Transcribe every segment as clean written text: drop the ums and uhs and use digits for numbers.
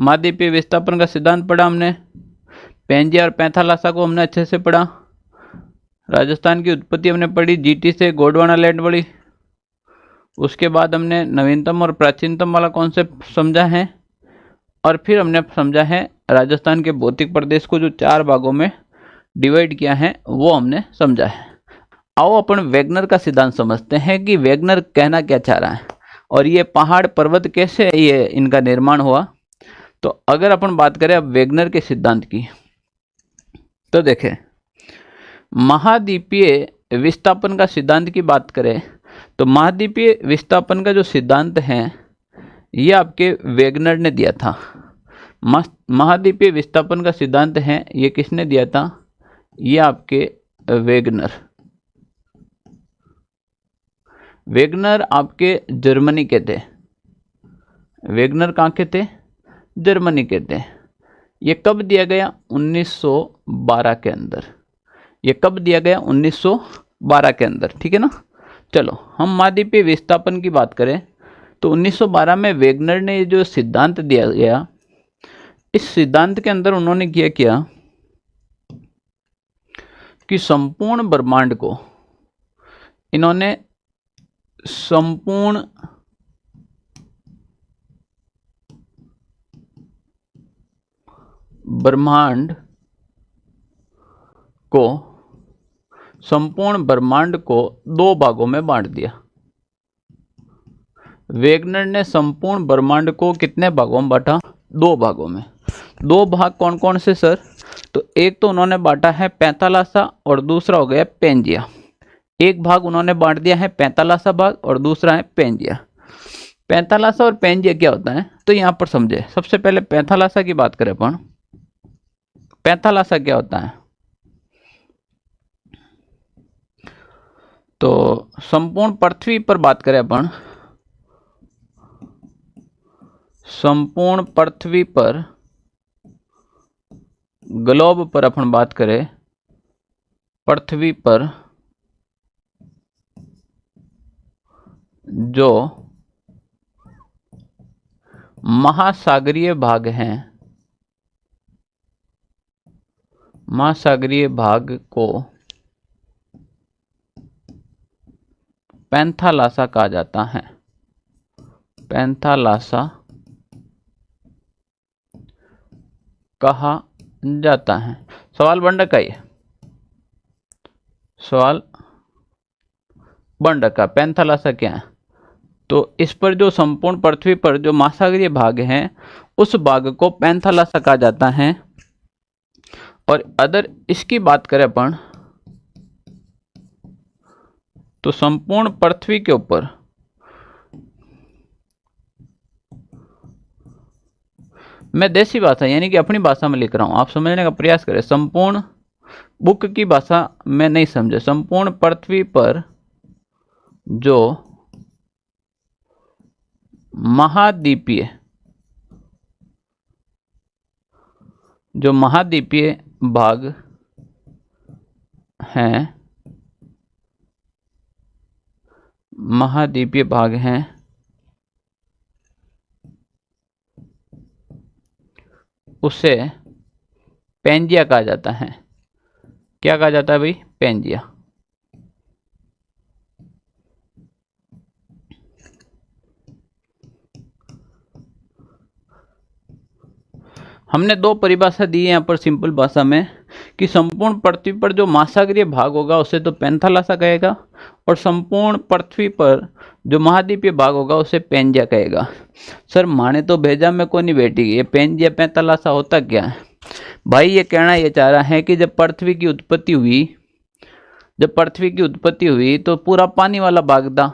महाद्वीपीय विस्थापन का सिद्धांत पढ़ा हमने। पेंजिया और पैंथालासा को हमने अच्छे से पढ़ा। राजस्थान की उत्पत्ति हमने पढ़ी, जीटी से गोंडवाना लैंड पढ़ी। उसके बाद हमने नवीनतम और प्राचीनतम वाला कॉन्सेप्ट समझा है, और फिर हमने समझा है राजस्थान के भौतिक प्रदेश को जो 4 भागों में डिवाइड किया है वो हमने समझा है। आओ अपन वेगनर का सिद्धांत समझते हैं कि वेगनर कहना क्या चाह रहा है और ये पहाड़ पर्वत कैसे ये इनका निर्माण हुआ। तो अगर अपन बात करें अब वेगनर के सिद्धांत की, तो देखें महाद्वीपीय विस्थापन का सिद्धांत की बात करें तो महाद्वीपीय विस्थापन का जो सिद्धांत है ये आपके वेगनर ने दिया था। महाद्वीपीय विस्थापन का सिद्धांत है ये किसने दिया था? ये आपके वेगनर। वेगनर आपके जर्मनी के थे। वेगनर कहाँ के थे? जर्मनी के थे। ये कब दिया गया? 1912 के अंदर। ये कब दिया गया? 1912 के अंदर, ठीक है ना। चलो हम महाद्वीपीय विस्थापन की बात करें तो 1912 में वेगनर ने ये जो सिद्धांत दिया गया, इस सिद्धांत के अंदर उन्होंने किया कि संपूर्ण ब्रह्मांड को इन्होंने संपूर्ण ब्रह्मांड को 2 भागों में बांट दिया। वेगनर ने संपूर्ण ब्रह्मांड को कितने भागों में बांटा? 2 भागों में। 2 भाग कौन कौन से सर? तो एक तो उन्होंने बांटा है पैंथालासा और दूसरा हो गया पेंजिया। एक भाग उन्होंने बांट दिया है पैंथालासा भाग और दूसरा है पेंजिया। पैंथालासा और पेंजिया क्या होता है तो यहां पर समझे। सबसे पहले पैंथालासा की बात करें अपन। पैंथालासा क्या होता है? तो संपूर्ण पृथ्वी पर बात करें अपन, संपूर्ण पृथ्वी पर ग्लोब पर अपन बात करें, पृथ्वी पर जो महासागरीय भाग हैं, महासागरीय भाग को पैंथालासा कहा जाता है। पैंथालासा कहा जाता है। सवाल बन रखा है, सवाल बन रखा। पैंथालासा क्या है? तो इस पर जो संपूर्ण पृथ्वी पर जो महासागरीय भाग हैं उस भाग को पैंथालासा कहा जाता है। और अगर इसकी बात करें अपन तो संपूर्ण पृथ्वी के ऊपर मैं देसी भाषा यानी कि अपनी भाषा में लिख रहा हूं, आप समझने का प्रयास करें। संपूर्ण बुक की भाषा में नहीं समझे। संपूर्ण पृथ्वी पर जो महाद्वीपीय भाग हैं, महाद्वीपीय भाग हैं उसे पेंजिया कहा जाता है। क्या कहा जाता है भाई? पेंजिया। हमने 2 परिभाषा दी है यहाँ पर सिंपल भाषा में कि संपूर्ण पृथ्वी पर जो महासागरीय भाग होगा उसे तो पैंथालासा कहेगा, और संपूर्ण पृथ्वी पर जो महाद्वीपीय भाग होगा उसे पेंजिया कहेगा। सर माने तो भेजा में को नहीं बैठी, ये पेंजिया पैंथालासा होता क्या है भाई? ये कहना ये चाह रहा है कि जब पृथ्वी की उत्पत्ति हुई तो पूरा पानी वाला भाग था।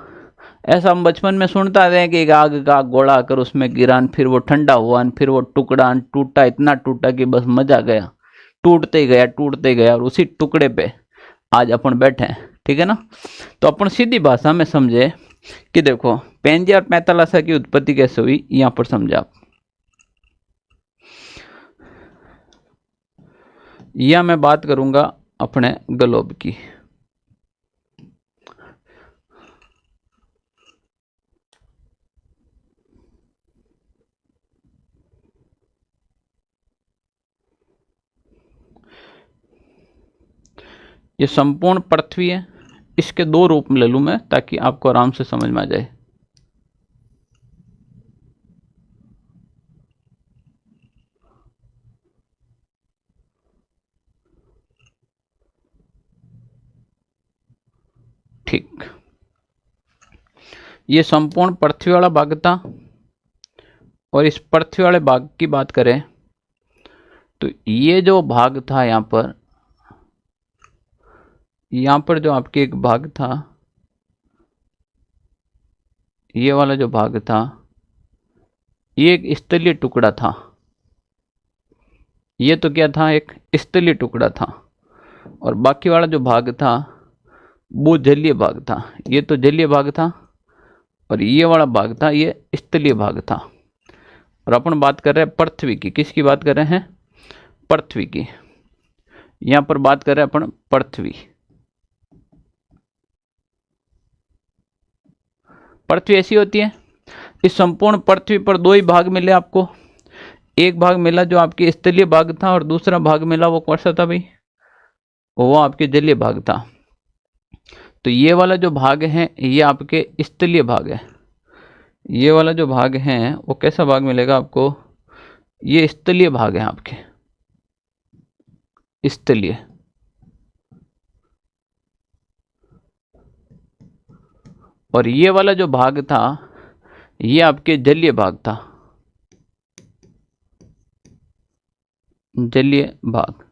ऐसा हम बचपन में सुनता रहे कि एक आग का गोला आकर उसमें गिरा, फिर वो ठंडा हुआ, फिर वो टुकड़ा टूटा, इतना टूटा कि बस मजा गया, टूटते गया और उसी टुकड़े पे आज अपन बैठे हैं, ठीक है ना। तो अपन सीधी भाषा में समझे कि देखो पेंजिया और पैंथालासा की उत्पत्ति कैसे हुई, यहां पर समझे आप। यह मैं बात करूंगा अपने ग्लोब की। ये संपूर्ण पृथ्वी है, इसके दो रूप में ले लूँ मैं ताकि आपको आराम से समझ में आ जाए। ठीक, ये संपूर्ण पृथ्वी वाला भाग था, और इस पृथ्वी वाले भाग की बात करें तो ये जो भाग था यहाँ पर जो आपके एक भाग था, ये वाला जो भाग था, ये एक स्थलीय टुकड़ा था। ये तो क्या था, एक स्थलीय टुकड़ा था, और बाकी वाला जो भाग था वो जलीय भाग था। ये तो जलीय भाग था, और ये वाला भाग था, ये स्थलीय भाग था। और अपन बात कर रहे हैं पृथ्वी की। किसकी बात कर रहे हैं? पृथ्वी की। यहां पर बात कर रहे हैं अपन पृथ्वी। पृथ्वी ऐसी होती है, इस संपूर्ण पृथ्वी पर दो ही भाग मिले आपको। एक भाग मिला जो आपके स्थलीय भाग था, और दूसरा भाग मिला वो कौन सा था भाई? वो आपके जलीय भाग था। तो ये वाला जो भाग है ये आपके स्थलीय भाग है। ये वाला जो भाग है वो कैसा भाग मिलेगा आपको? ये स्थलीय भाग है आपके, स्थलीय। और ये वाला जो भाग था ये आपके जलीय भाग था, जलीय भाग।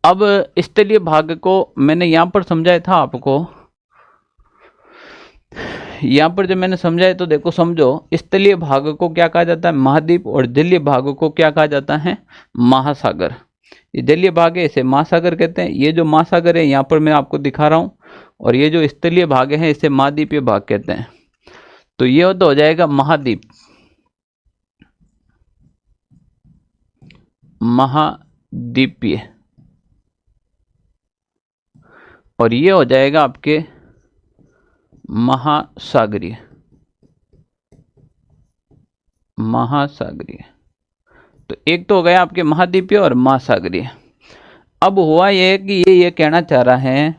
अब स्थलीय भाग को मैंने यहां पर समझाया था आपको। यहां पर जब मैंने समझाया तो देखो, समझो, स्थलीय भाग को क्या कहा जाता है? महाद्वीप। और जलीय भाग को क्या कहा जाता है? महासागर। ये जलीय भाग है, इसे महासागर कहते हैं। ये जो महासागर है यहाँ पर मैं आपको दिखा रहा हूँ, और ये जो स्थलीय भाग है इसे महाद्वीपीय भाग कहते हैं। तो ये तो हो जाएगा महाद्वीप, महाद्वीपीय। और ये हो जाएगा आपके महासागरीय, महासागरीय। तो एक तो हो गया आपके महाद्वीपीय और महासागरीय। अब हुआ ये कि ये कहना चाह रहा है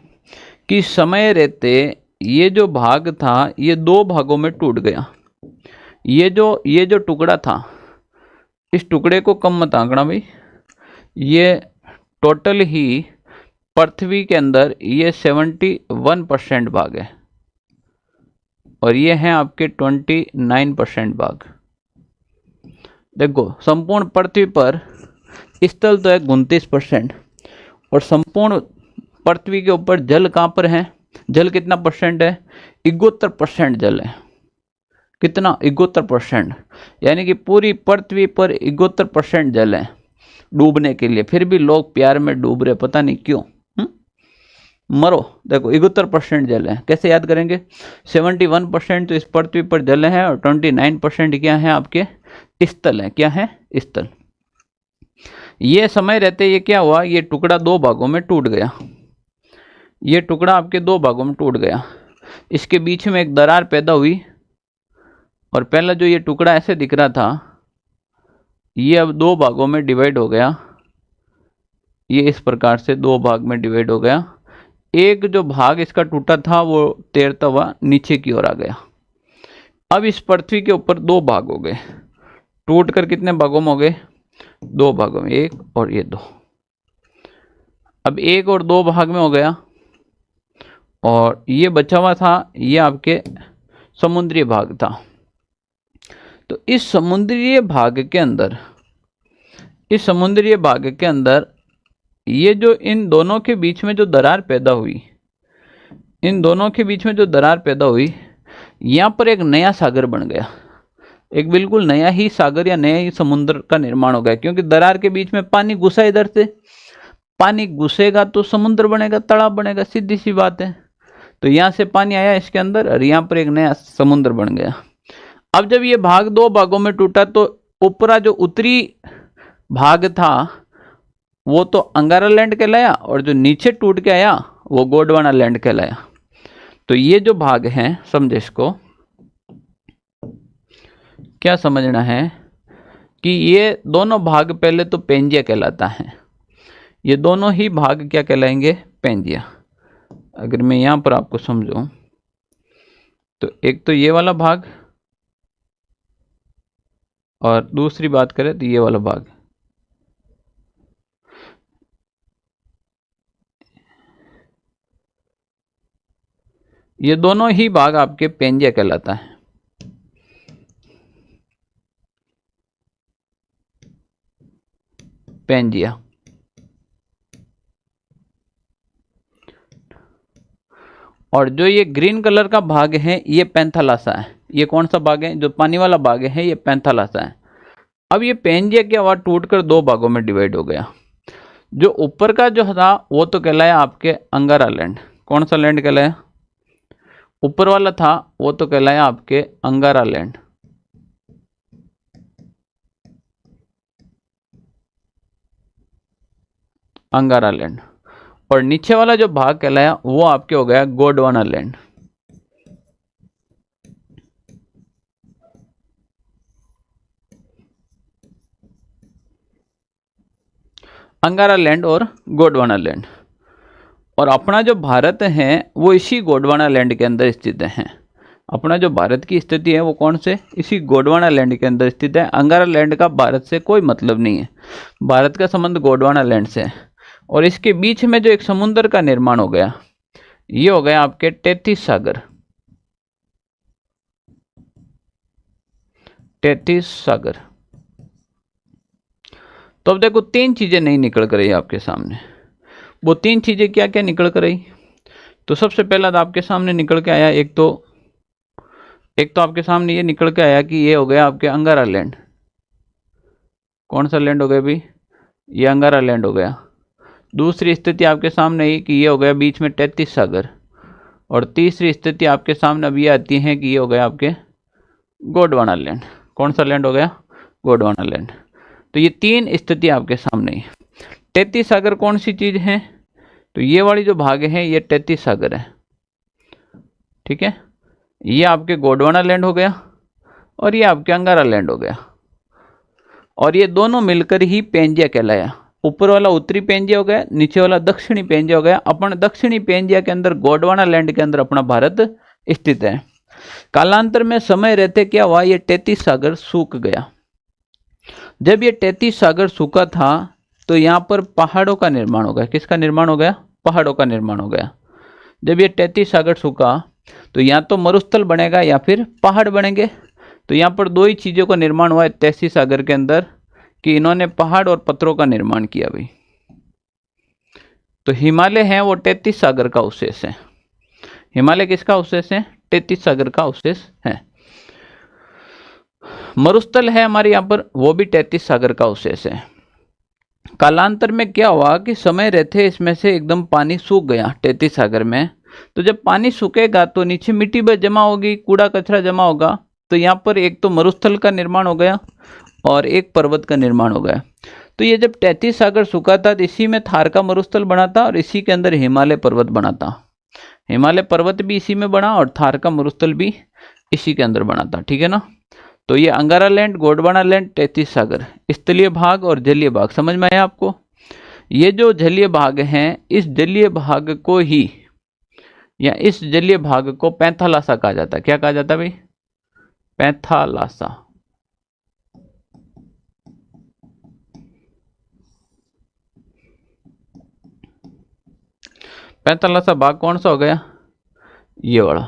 कि समय रहते ये जो भाग था ये दो भागों में टूट गया। ये जो टुकड़ा था, इस टुकड़े को कम मत आंकना भाई। ये टोटल ही पृथ्वी के अंदर ये 71% भाग है, और ये हैं आपके 29% भाग। देखो, संपूर्ण पृथ्वी पर स्थल तो है 29%, और संपूर्ण पृथ्वी के ऊपर जल कहाँ पर है? जल कितना परसेंट है? 71% जल है। कितना? 71%। यानी कि पूरी पृथ्वी पर 71% जल है डूबने के लिए। फिर भी लोग प्यार में डूब रहे, पता नहीं क्यों। मरो। देखो, 71% जल है। कैसे याद करेंगे? 71% तो इस पृथ्वी पर जल है, और 29% क्या है? आपके स्थल है। क्या है? स्थल। ये समय रहते ये क्या हुआ? ये टुकड़ा दो भागों में टूट गया। ये टुकड़ा आपके दो भागों में टूट गया। इसके बीच में एक दरार पैदा हुई, और पहला जो ये टुकड़ा ऐसे दिख रहा था ये अब दो भागों में डिवाइड हो गया। ये इस प्रकार से दो भाग में डिवाइड हो गया। एक जो भाग इसका टूटा था वो तैरता हुआ नीचे की ओर आ गया। अब इस पृथ्वी के ऊपर दो भाग हो गए। टूट कर कितने भागों में हो गए? दो भागों में, एक और ये दो। अब एक और दो भाग में हो गया, और ये बचा हुआ था ये आपके समुद्री भाग था। तो इस समुद्री भाग के अंदर, इस समुद्री भाग के अंदर ये जो इन दोनों के बीच में जो दरार पैदा हुई, इन दोनों के बीच में जो दरार पैदा हुई, यहाँ पर एक नया सागर बन गया। एक बिल्कुल नया ही सागर या नया ही समुद्र का निर्माण हो गया, क्योंकि दरार के बीच में पानी घुसा। इधर से पानी घुसेगा तो समुद्र बनेगा, तालाब बनेगा, सीधी सी बात है। तो यहाँ से पानी आया इसके अंदर, और यहाँ पर एक नया समुद्र बन गया। अब जब ये भाग दो भागों में टूटा तो ऊपरा जो उत्तरी भाग था वो तो अंगारा लैंड कहलाया, और जो नीचे टूट के आया वो गोंडवाना लैंड कहलाया। तो ये जो भाग हैं, समझे इसको, क्या समझना है कि ये दोनों भाग पहले तो पेंजिया कहलाता है। ये दोनों ही भाग क्या कहलाएंगे? पेंजिया। अगर मैं यहाँ पर आपको समझूं तो एक तो ये वाला भाग और दूसरी बात करें तो ये वाला भाग। ये दोनों ही भाग आपके पेंजिया कहलाता है। पेंजिया। और जो ये ग्रीन कलर का भाग है ये पैंथालासा है। ये कौन सा भाग है? जो पानी वाला भाग है ये पैंथालासा है। अब ये पेंजिया क्या हुआ? टूटकर दो भागों में डिवाइड हो गया। जो ऊपर का जो था वो तो कहलाया आपके अंगारा लैंड। कौन सा लैंड कहलाया? ऊपर वाला था वो तो कहलाया आपके अंगारा लैंड। अंगारा लैंड। और नीचे वाला जो भाग कहलाया वो आपके हो गया गोंडवाना लैंड। अंगारा लैंड और गोंडवाना लैंड। और अपना जो भारत है वो इसी गोंडवाना लैंड के अंदर स्थित है। अपना जो भारत की स्थिति है वो कौन से? इसी गोंडवाना लैंड के अंदर स्थित है। अंगारा लैंड का भारत से कोई मतलब नहीं है। भारत का संबंध गोंडवाना लैंड से है। और इसके बीच में जो एक समुद्र का निर्माण हो गया ये हो गया आपके टेथिस सागर। टेथिस सागर। तो अब देखो तीन चीजें नहीं निकल कर रही आपके सामने। वो तीन चीजें क्या क्या निकल कर रही? तो सबसे पहला तो आपके सामने निकल के आया एक तो आपके सामने ये निकल के आया कि ये हो गया आपके अंगारा लैंड। कौन सा लैंड हो गया भाई? ये अंगारा लैंड हो गया। दूसरी स्थिति आपके सामने ही कि ये हो गया बीच में टेथिस सागर। और तीसरी स्थिति आपके सामने अब ये आती है कि ये हो गया आपके गोंडवाना लैंड। कौन सा लैंड हो गया? गोंडवाना लैंड। तो ये तीन स्थिति आपके सामने ही। टेथिस सागर कौन सी चीज है? तो ये वाली जो भाग है ये टेथिस सागर है। ठीक है, ये आपके गोंडवाना लैंड हो गया और ये आपके अंगारा लैंड हो गया। और ये दोनों मिलकर ही पेंजिया कहलाया। ऊपर वाला उत्तरी पेंजिया हो गया, नीचे वाला दक्षिणी पेंजिया हो गया। अपन दक्षिणी पेंजिया के अंदर गोंडवाना लैंड के अंदर अपना भारत स्थित है। कालांतर में समय रहते क्या हुआ? ये टेथिस सागर सूख गया। जब ये टेथिस सागर सूखा था तो यहाँ पर पहाड़ों का निर्माण हो गया। किसका निर्माण हो गया? पहाड़ों का निर्माण हो गया। जब ये टेथिस सागर सूखा तो या तो मरुस्थल बनेगा या फिर पहाड़ बनेंगे। तो यहाँ पर दो ही चीज़ों का निर्माण हुआ है टेथिस सागर के अंदर कि इन्होंने पहाड़ और पत्थरों का निर्माण किया भाई। तो हिमालय है वो टेथिस सागर का अवशेष है। हिमालय किसका अवशेष है? टेथिस सागर का अवशेष है। मरुस्थल है हमारे यहाँ पर, वो भी टेथिस सागर का अवशेष है। कालांतर में क्या हुआ कि समय रहते इसमें से एकदम पानी सूख गया टेथिस सागर में। तो जब पानी सूखेगा तो नीचे मिट्टी पर जमा होगी, कूड़ा कचरा जमा होगा। तो यहाँ पर एक तो मरुस्थल का निर्माण हो गया और एक पर्वत का निर्माण हो गया। तो ये जब टेथिस सागर सूखा था तो इसी में थार का मरुस्थल बना था और इसी के अंदर हिमालय पर्वत बना था। हिमालय पर्वत भी इसी में बना और थार का मरुस्थल भी इसी के अंदर बना था। ठीक है ना? तो ये Angara land, Gondwana land, Tethys सागर, स्थलीय भाग और जलीय भाग समझ में आया आपको? ये जो जलीय भाग हैं इस जलीय भाग को ही या इस जलीय भाग को पैंथालासा कहा जाता है। क्या कहा जाता है भाई? पैंथालासा। पैंथालासा भाग कौन सा हो गया? ये वाला।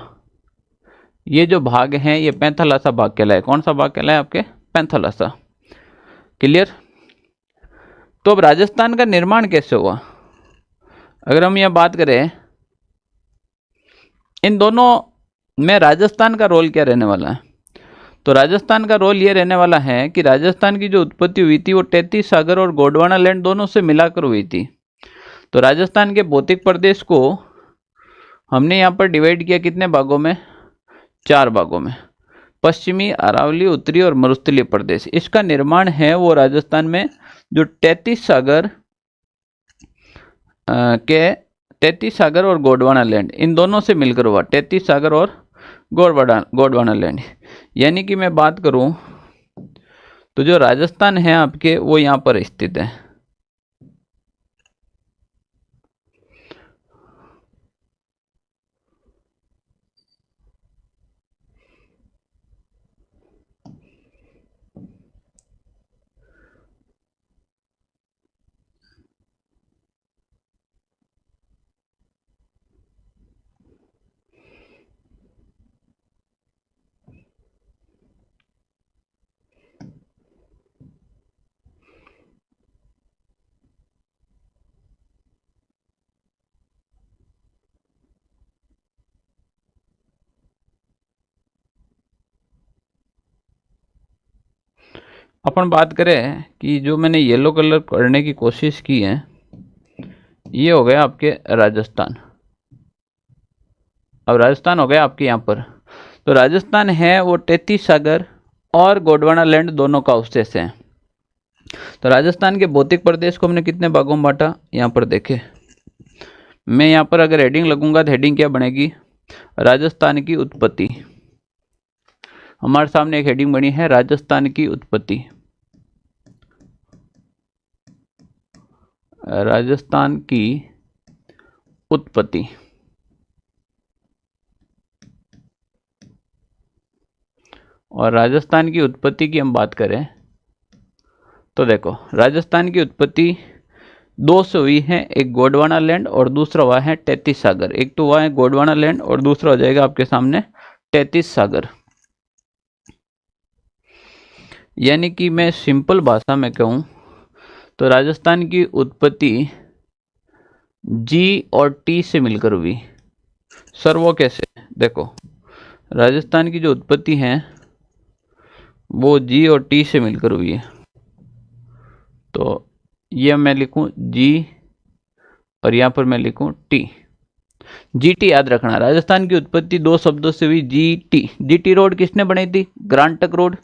ये जो भाग हैं ये पैंथालासा भाग कहलाए। कौन सा भाग कहलाए आपके? पैंथालासा। क्लियर? तो अब राजस्थान का निर्माण कैसे हुआ? अगर हम यह बात करें इन दोनों में राजस्थान का रोल क्या रहने वाला है? तो राजस्थान का रोल ये रहने वाला है कि राजस्थान की जो उत्पत्ति हुई थी वो टेथिस सागर और गोंडवाना लैंड दोनों से मिलाकर हुई थी। तो राजस्थान के भौतिक प्रदेश को हमने यहाँ पर डिवाइड किया कितने भागों में? 4 भागों में। पश्चिमी, अरावली, उत्तरी और मरुस्थलीय प्रदेश। इसका निर्माण है वो राजस्थान में जो टेथिस सागर और गोंडवाना लैंड इन दोनों से मिलकर हुआ। टेथिस सागर और गोंडवाना लैंड। यानी कि मैं बात करूं तो जो राजस्थान है आपके वो यहाँ पर स्थित है। अपन बात करें कि जो मैंने येलो कलर करने की कोशिश की है, ये हो गया आपके राजस्थान। अब राजस्थान हो गया आपके यहाँ पर, तो राजस्थान है वो 33 सागर और गोंडवाना लैंड दोनों का अवशेष है। तो राजस्थान के भौतिक प्रदेश को हमने कितने भागों में बांटा, यहाँ पर देखें। मैं यहाँ पर अगर हेडिंग लगूंगा तो हेडिंग क्या बनेगी, राजस्थान की उत्पत्ति। हमारे सामने एक हेडिंग बनी है राजस्थान की उत्पत्ति। राजस्थान की उत्पत्ति। और राजस्थान की उत्पत्ति की हम बात करें तो देखो, राजस्थान की उत्पत्ति दो से हुई है, एक गोंडवाना लैंड और दूसरा हुआ है 33 सागर। एक तो हुआ है गोंडवाना लैंड और दूसरा हो जाएगा आपके सामने 33 सागर। यानी कि मैं सिंपल भाषा में कहूं तो राजस्थान की उत्पत्ति जी और टी से मिलकर हुई। सर वो कैसे, देखो राजस्थान की जो उत्पत्ति है वो जी और टी से मिलकर हुई है। तो ये मैं लिखूं जी और यहाँ पर मैं लिखूं टी। जी टी याद रखना, राजस्थान की उत्पत्ति दो शब्दों से हुई, G T. G T road किसने बनाई थी, grand trunk road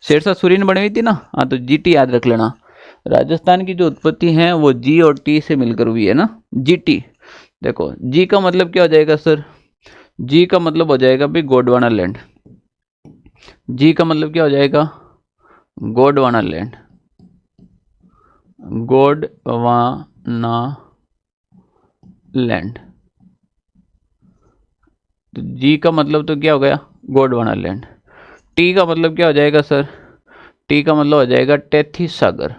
Sher Shah Suri ने बनाई थी ना। हाँ, तो जी टी याद रख लेना। राजस्थान की जो उत्पत्ति है वो जी और टी से मिलकर हुई है ना, जी टी। देखो जी का मतलब क्या हो जाएगा सर, जी का मतलब हो जाएगा भाई गोंडवाना लैंड। जी का मतलब क्या हो जाएगा, गोंडवाना लैंड। गोंडवाना लैंड। तो जी का मतलब तो क्या हो गया, गोंडवाना लैंड। टी का मतलब क्या हो जाएगा सर, टी का मतलब हो जाएगा 33 सागर।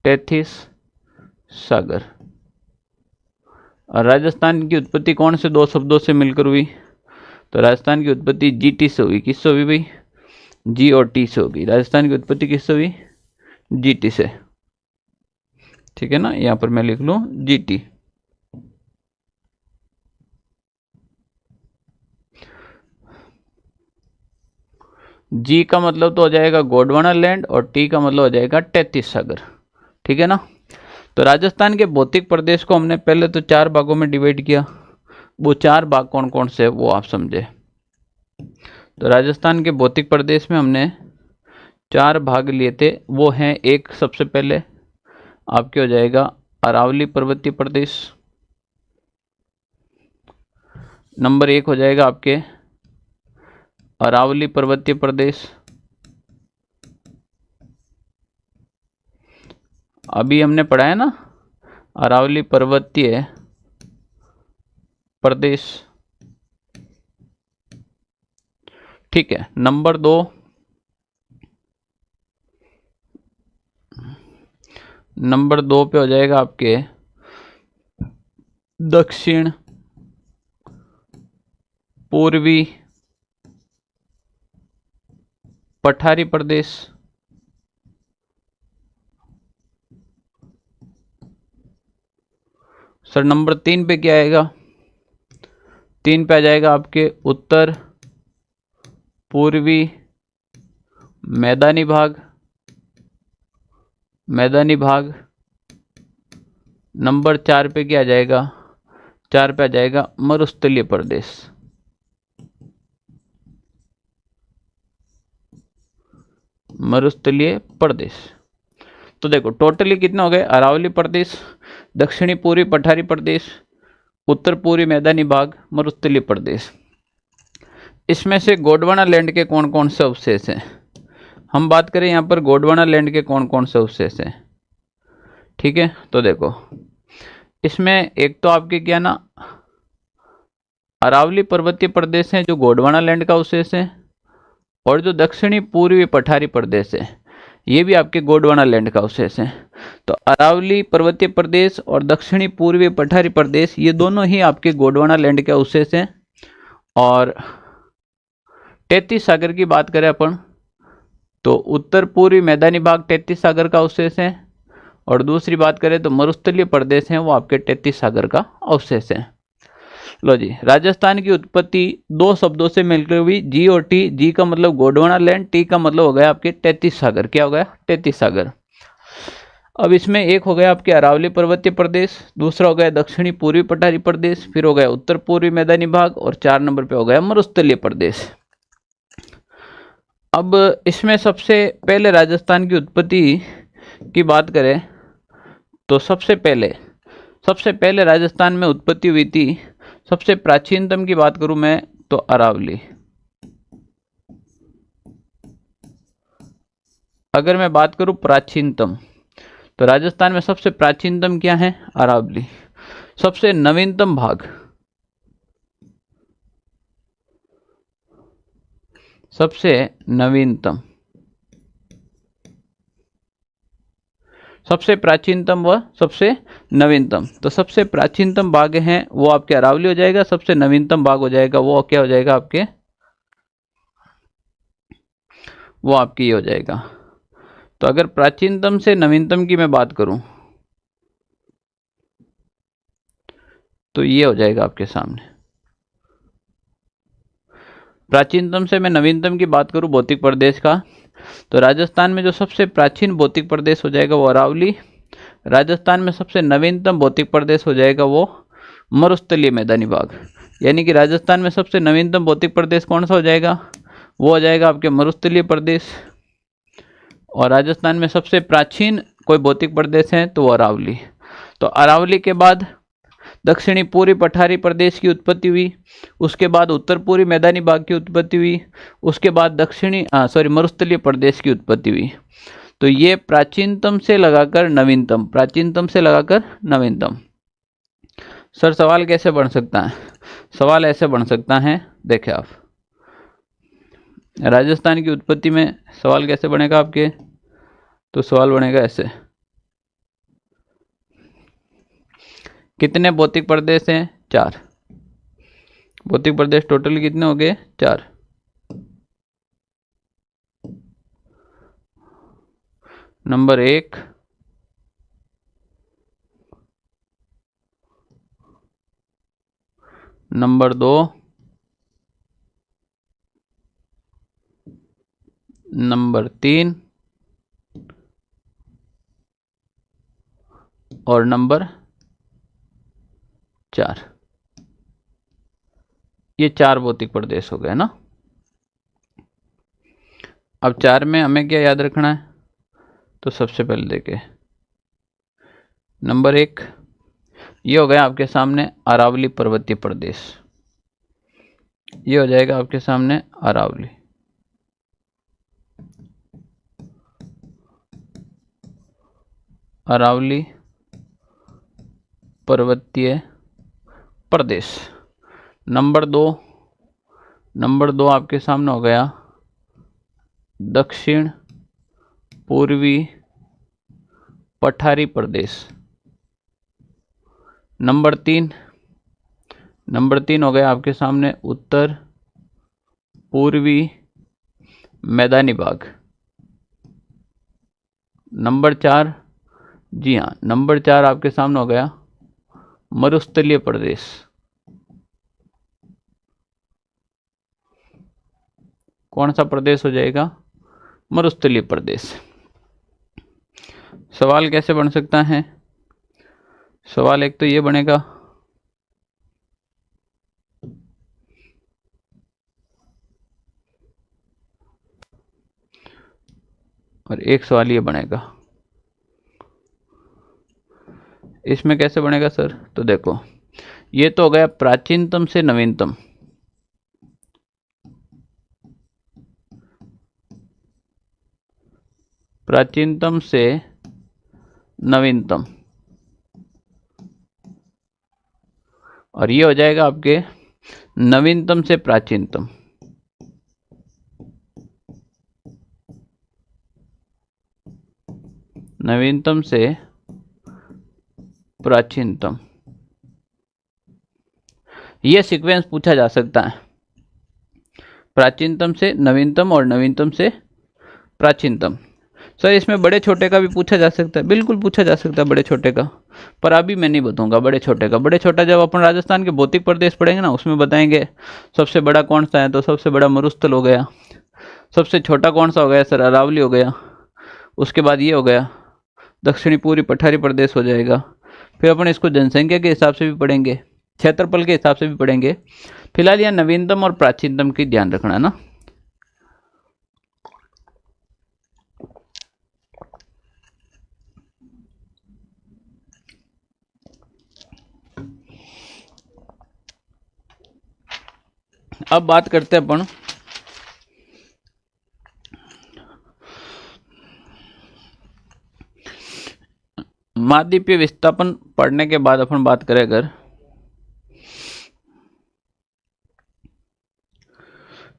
33 सागर। और राजस्थान की उत्पत्ति कौन से दो शब्दों से मिलकर हुई, तो राजस्थान की उत्पत्ति जीटी से हुई। किससे हुई भाई, जी और टी से होगी। राजस्थान की उत्पत्ति किससे हुई, जीटी से। ठीक है ना, यहां पर मैं लिख लूं जीटी। जी का मतलब तो हो जाएगा गोंडवाना लैंड और टी का मतलब हो जाएगा 33 सागर। ठीक है ना। तो राजस्थान के भौतिक प्रदेश को हमने पहले तो 4 भागों में डिवाइड किया। वो 4 भाग कौन कौन से वो आप समझे। तो राजस्थान के भौतिक प्रदेश में हमने 4 भाग लिए थे। वो हैं, एक सबसे पहले आपके हो जाएगा अरावली पर्वतीय प्रदेश। नंबर 1 हो जाएगा आपके अरावली पर्वतीय प्रदेश। अभी हमने पढ़ा है ना अरावली पर्वतीय प्रदेश। ठीक है। नंबर 2 पे हो जाएगा आपके दक्षिण पूर्वी पठारी प्रदेश। सर नंबर 3 पे क्या आएगा, 3 पे आ जाएगा आपके उत्तर पूर्वी मैदानी भाग। नंबर 4 पे क्या आ जाएगा, 4 पे आ जाएगा मरुस्थलीय प्रदेश। मरुस्थलीय प्रदेश। तो देखो टोटली कितने हो गए, अरावली प्रदेश, दक्षिणी पूर्वी पठारी प्रदेश, उत्तर पूर्वी मैदानी भाग, मरुस्थलीय प्रदेश। इसमें से गोंडवाना लैंड के कौन कौन से अवशेष हैं, हम बात करें यहां पर गोंडवाना लैंड के कौन कौन से अवशेष हैं। ठीक है, तो देखो इसमें एक तो आपके क्या ना अरावली पर्वतीय प्रदेश है जो गोंडवाना लैंड का अवशेष है, और जो दक्षिणी पूर्वी पठारी प्रदेश है ये भी आपके गोंडवाना लैंड का अवशेष है। तो अरावली पर्वतीय प्रदेश और दक्षिणी पूर्वी पठारी प्रदेश ये दोनों ही आपके गोंडवाना लैंड के अवशेष हैं। और 33 सागर की बात करें अपन तो उत्तर पूर्वी मैदानी भाग 33 सागर का अवशेष है, और दूसरी बात करें तो मरुस्थलीय प्रदेश है वो आपके 33 सागर का अवशेष है। लो जी, राजस्थान की उत्पत्ति दो शब्दों से मिलकर हुई, जी और टी। जी का मतलब गोंडवाना लैंड, टी का मतलब हो गया आपके 33 सागर। क्या हो गया? 33 सागर। अब इसमें एक हो गया आपके अरावली पर्वतीय प्रदेश, दूसरा हो गया दक्षिणी पूर्वी पठारी प्रदेश, फिर हो गया उत्तर पूर्वी मैदानी भाग, और 4 नंबर पे हो गया मरुस्थलीय प्रदेश। अब इसमें सबसे पहले राजस्थान की उत्पत्ति की बात करें तो सबसे पहले राजस्थान में उत्पत्ति हुई थी, सबसे प्राचीनतम की बात करूं मैं तो अरावली। अगर मैं बात करूं प्राचीनतम, तो राजस्थान में सबसे प्राचीनतम क्या है? अरावली। सबसे नवीनतम भाग, सबसे नवीनतम, सबसे प्राचीनतम व सबसे नवीनतम, तो सबसे प्राचीनतम भाग है वो आपके अरावली हो जाएगा, सबसे नवीनतम भाग हो जाएगा वो क्या हो जाएगा आपके, वो आपकी ये हो जाएगा। तो अगर प्राचीनतम से नवीनतम की मैं बात करूं तो ये हो जाएगा आपके सामने। प्राचीनतम से मैं नवीनतम की बात करूं भौतिक प्रदेश का, तो राजस्थान में जो सबसे प्राचीन भौतिक प्रदेश हो जाएगा वो अरावली। राजस्थान में सबसे नवीनतम भौतिक प्रदेश हो जाएगा वो मरुस्थलीय मैदानी भाग। यानी कि राजस्थान में सबसे नवीनतम भौतिक प्रदेश कौन सा हो जाएगा? वो हो जाएगा आपके मरुस्थलीय प्रदेश। और राजस्थान में सबसे प्राचीन कोई भौतिक प्रदेश है तो वो अरावली। तो अरावली के बाद दक्षिणी पूर्वी पठारी प्रदेश की उत्पत्ति हुई, उसके बाद उत्तर पूर्वी मैदानी भाग की उत्पत्ति हुई, उसके बाद मरुस्थलीय प्रदेश की उत्पत्ति हुई। तो ये प्राचीनतम से लगाकर नवीनतम, प्राचीनतम से लगाकर नवीनतम। सर सवाल कैसे बन सकता है? सवाल ऐसे बन सकता है, देखें आप, राजस्थान की उत्पत्ति में सवाल कैसे बनेगा आपके? तो सवाल बनेगा ऐसे, कितने भौतिक प्रदेश हैं? 4 भौतिक प्रदेश टोटल कितने हो गए? 4। नंबर 1, नंबर 2, नंबर 3 और नंबर 4। ये 4 भौतिक प्रदेश हो गए ना। अब 4 में हमें क्या याद रखना है? तो सबसे पहले देखें, नंबर 1 ये हो गया आपके सामने अरावली पर्वतीय प्रदेश। ये हो जाएगा आपके सामने अरावली। अरावली पर्वतीय प्रदेश। नंबर 2 आपके सामने हो गया दक्षिण पूर्वी पठारी प्रदेश। नंबर 3 हो गया आपके सामने उत्तर पूर्वी मैदानी भाग। नंबर 4, जी हाँ, नंबर 4 आपके सामने हो गया मरुस्थलीय प्रदेश। कौन सा प्रदेश हो जाएगा? मरुस्थलीय प्रदेश। सवाल कैसे बन सकता है? सवाल एक तो ये बनेगा, और एक सवाल ये बनेगा। इसमें कैसे बनेगा सर? तो देखो, ये तो हो गया प्राचीनतम से नवीनतम। प्राचीनतम से नवीनतम, और ये हो जाएगा आपके नवीनतम से प्राचीनतम। नवीनतम से प्राचीनतम, यह सीक्वेंस पूछा जा सकता है। प्राचीनतम से नवीनतम और नवीनतम से प्राचीनतम। सर इसमें बड़े छोटे का भी पूछा जा सकता है? बिल्कुल पूछा जा सकता है बड़े छोटे का। पर अभी मैं नहीं बताऊंगा बड़े छोटे का। बड़े छोटा जब अपन राजस्थान के भौतिक प्रदेश पढ़ेंगे ना, उसमें बताएंगे सबसे बड़ा कौन सा है, तो सबसे बड़ा मरुस्थल हो गया। सबसे छोटा कौन सा हो गया सर, अरावली हो गया। उसके बाद ये हो गया दक्षिणी पूर्वी पठारी प्रदेश हो जाएगा। फिर अपन इसको जनसंख्या के हिसाब से भी पढ़ेंगे, क्षेत्रफल के हिसाब से भी पढ़ेंगे। फिलहाल यहाँ नवीनतम और प्राचीनतम की ध्यान रखना है ना। अब बात करते हैं अपन महाद्वीपीय विस्थापन पढ़ने के बाद अपन बात करें अगर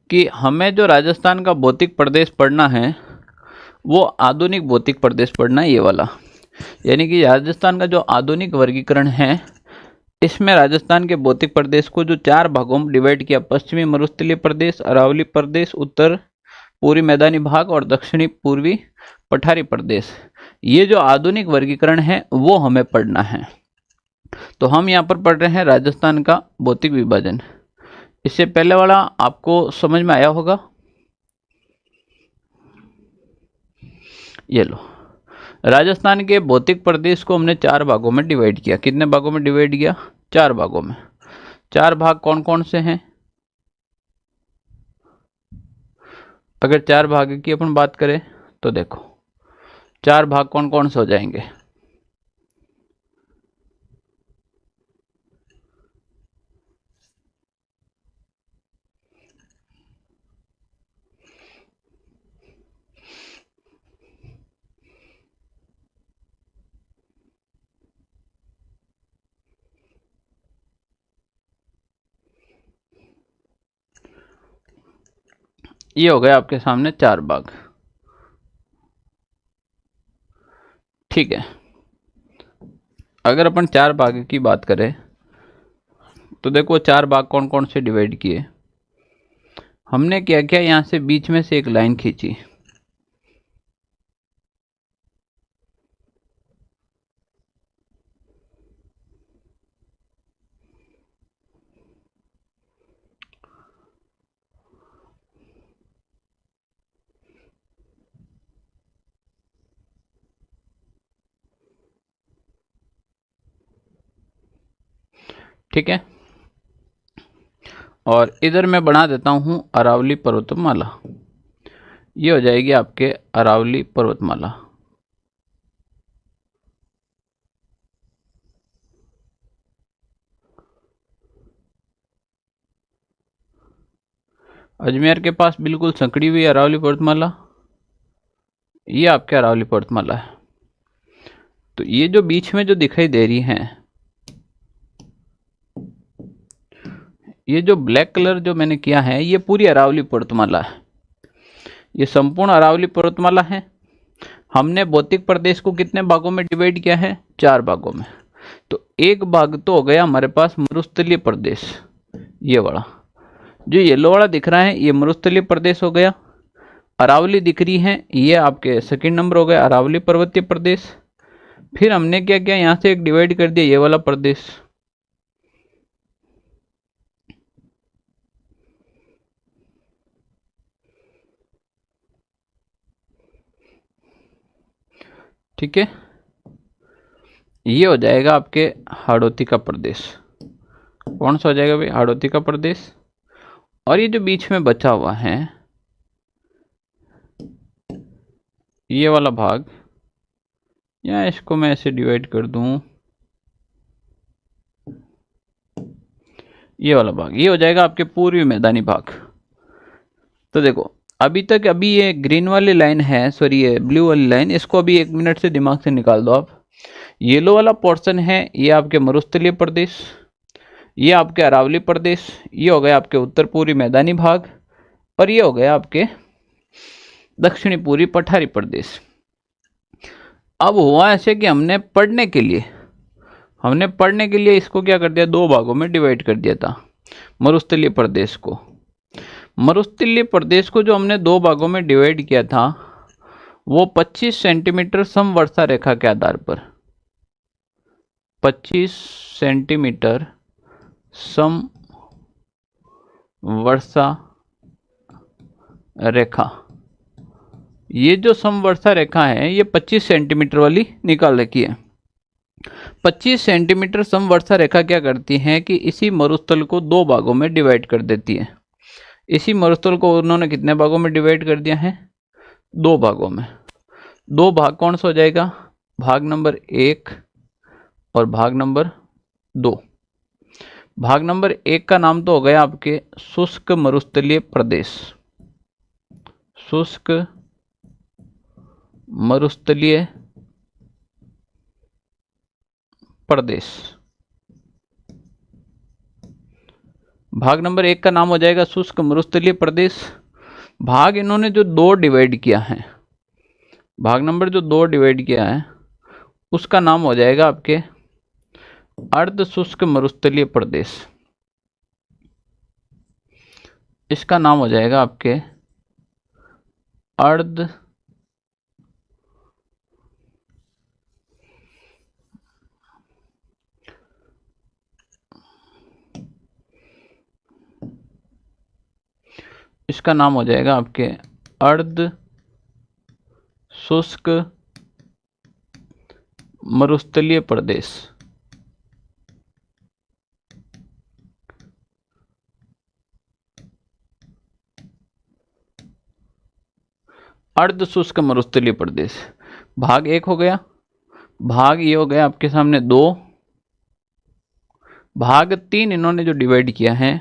कि हमें जो राजस्थान का भौतिक प्रदेश पढ़ना है वो आधुनिक भौतिक प्रदेश पढ़ना है, ये वाला। यानी कि राजस्थान का जो आधुनिक वर्गीकरण है, इसमें राजस्थान के भौतिक प्रदेश को जो 4 भागों में डिवाइड किया, पश्चिमी मरुस्थलीय प्रदेश, अरावली प्रदेश, उत्तर पूर्वी मैदानी भाग और दक्षिणी पूर्वी पठारी प्रदेश। ये जो आधुनिक वर्गीकरण है वो हमें पढ़ना है। तो हम यहाँ पर पढ़ रहे हैं राजस्थान का भौतिक विभाजन। इससे पहले वाला आपको समझ में आया होगा। ये लो, राजस्थान के भौतिक प्रदेश को हमने 4 भागों में डिवाइड किया। कितने भागों में डिवाइड किया? 4 भागों में। 4 भाग कौन कौन से हैं? अगर 4 भाग की अपन बात करें तो देखो 4 भाग कौन कौन से हो जाएंगे। ये हो गया आपके सामने 4 भाग। ठीक है, अगर अपन 4 भाग की बात करें तो देखो 4 भाग कौन कौन से डिवाइड किए। हमने क्या किया, यहां से बीच में से एक लाइन खींची। ठीक है, और इधर मैं बना देता हूं अरावली पर्वतमाला। ये हो जाएगी आपके अरावली पर्वतमाला। अजमेर के पास बिल्कुल संकड़ी हुई अरावली पर्वतमाला, ये आपके अरावली पर्वतमाला है। तो ये जो बीच में जो दिखाई दे रही है, ये जो ब्लैक कलर जो मैंने किया है, ये पूरी अरावली पर्वतमाला है। ये संपूर्ण अरावली पर्वतमाला है। हमने भौतिक प्रदेश को कितने भागों में डिवाइड किया है? 4 भागों में। तो एक भाग तो हो गया हमारे पास मरुस्थलीय प्रदेश, ये वाला जो येलो वाला दिख रहा है, ये मरुस्थलीय प्रदेश हो गया। अरावली दिख रही है, ये आपके सेकंड नंबर हो गया अरावली पर्वतीय प्रदेश। फिर हमने क्या किया, यहाँ से एक डिवाइड कर दिया ये वाला प्रदेश। ठीक है, ये हो जाएगा आपके हाड़ौती का प्रदेश। कौन सा हो जाएगा भाई? हाड़ौती का प्रदेश। और ये जो बीच में बचा हुआ है ये वाला भाग, या इसको मैं ऐसे डिवाइड कर दूं, ये वाला भाग, ये हो जाएगा आपके पूर्वी मैदानी भाग। तो देखो अभी ये ग्रीन वाली लाइन है, सॉरी ये ब्लू वाली लाइन, इसको अभी 1 मिनट से दिमाग से निकाल दो आप। येलो वाला पोर्शन है ये आपके मरुस्थलीय प्रदेश, ये आपके अरावली प्रदेश, ये हो गया आपके उत्तर पूर्वी मैदानी भाग, और ये हो गया आपके दक्षिणी पूर्वी पठारी प्रदेश। अब हुआ ऐसे कि हमने पढ़ने के लिए इसको क्या कर दिया, 2 भागों में डिवाइड कर दिया था मरुस्थलीय प्रदेश को। मरुस्थलीय प्रदेश को जो हमने 2 भागों में डिवाइड किया था वो 25 सेंटीमीटर समवर्षा रेखा के आधार पर, 25 सेंटीमीटर समवर्षा रेखा। ये जो समवर्षा रेखा है ये 25 सेंटीमीटर वाली निकाल रखी है। 25 सेंटीमीटर समवर्षा रेखा क्या करती है कि इसी मरुस्थल को दो भागों में डिवाइड कर देती है। इसी मरुस्थल को उन्होंने कितने भागों में डिवाइड कर दिया है? दो भागों में। दो भाग कौन सा हो जाएगा? भाग नंबर 1 और भाग नंबर 2। भाग नंबर 1 का नाम तो हो गया आपके शुष्क मरुस्थलीय प्रदेश। शुष्क मरुस्थलीय प्रदेश। भाग नंबर 1 का नाम हो जाएगा शुष्क मरुस्थलीय प्रदेश। भाग इन्होंने जो दो डिवाइड किया है, भाग नंबर जो 2 डिवाइड किया है उसका नाम हो जाएगा आपके अर्ध शुष्क मरुस्थलीय प्रदेश। इसका नाम हो जाएगा आपके अर्ध इसका नाम हो जाएगा आपके अर्ध शुष्क मरुस्थलीय प्रदेश। अर्ध शुष्क मरुस्थलीय प्रदेश भाग 1 हो गया। भाग ये हो गया आपके सामने 2। भाग 3 इन्होंने जो डिवाइड किया है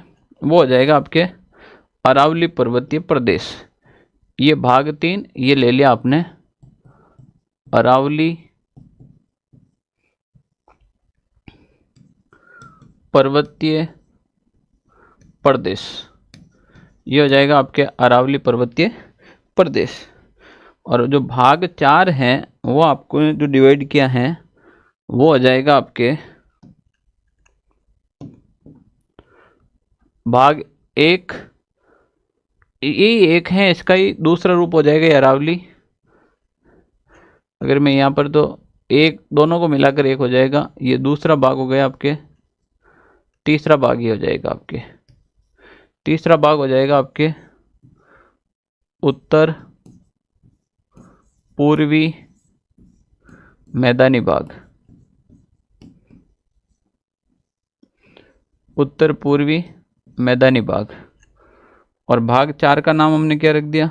वो हो जाएगा आपके अरावली पर्वतीय प्रदेश। ये भाग 3 ये ले लिया आपने अरावली पर्वतीय प्रदेश। ये हो जाएगा आपके अरावली पर्वतीय प्रदेश। और जो भाग 4 है वो आपको जो डिवाइड किया है वो हो जाएगा आपके भाग 1। ये 1 है, इसका ही दूसरा रूप हो जाएगा अरावली। अगर मैं यहाँ पर तो एक दोनों को मिलाकर 1 हो जाएगा। ये दूसरा भाग हो गया आपके। तीसरा भाग ये हो जाएगा आपके। तीसरा भाग हो जाएगा आपके उत्तर पूर्वी मैदानी भाग। उत्तर पूर्वी मैदानी भाग। और भाग 4 का नाम हमने क्या रख दिया?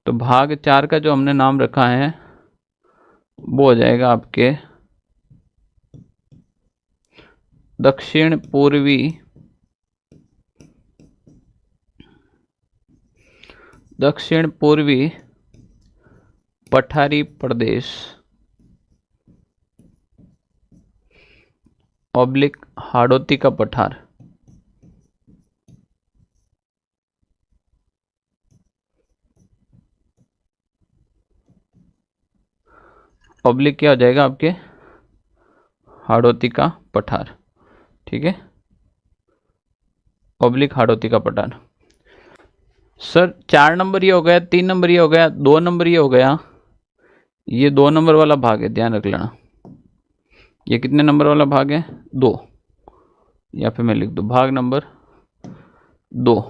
तो भाग 4 का जो हमने नाम रखा है वो हो जाएगा आपके दक्षिण पूर्वी पठारी प्रदेश ऑब्लिक हाड़ौती का पठार। ऑब्लिक क्या हो जाएगा आपके हाड़ौती का पठार। ठीक है, ऑब्लिक हाड़ौती का पठार। सर 4 नंबर ये हो गया, 3 नंबर ये हो गया, 2 नंबर ये हो गया। ये 2 नंबर वाला भाग है, ध्यान रख लेना। ये कितने नंबर वाला भाग है? 2। या फिर मैं लिख दूं भाग नंबर 2।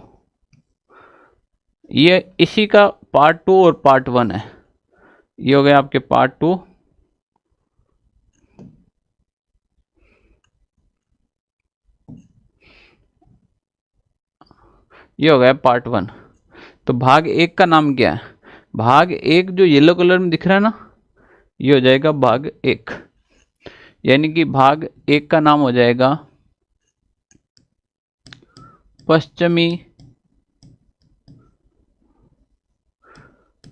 ये इसी का पार्ट 2 और पार्ट 1 है। ये हो गया आपके पार्ट 2। ये हो गया पार्ट 1। तो भाग 1 का नाम क्या है? भाग 1 जो येलो कलर में दिख रहा है ना, ये हो जाएगा भाग 1। यानी कि भाग 1 का नाम हो जाएगा पश्चिमी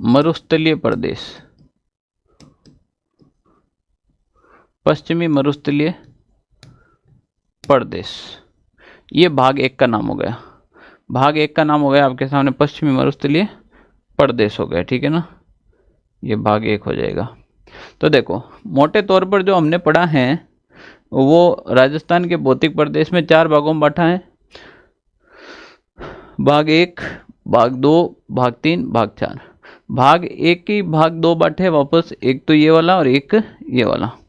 मरुस्थलीय प्रदेश। पश्चिमी मरुस्थलीय प्रदेश, ये भाग 1 का नाम हो गया। भाग 1 का नाम हो गया आपके सामने पश्चिमी मरुस्थलीय प्रदेश हो गया। ठीक है ना, ये भाग 1 हो जाएगा। तो देखो मोटे तौर पर जो हमने पढ़ा है वो राजस्थान के भौतिक प्रदेश में 4 भागों में बांटा है। भाग 1, भाग 2, भाग 3, भाग 4। भाग 1 की भाग 2 बांटे वापस, एक तो ये वाला और एक ये वाला।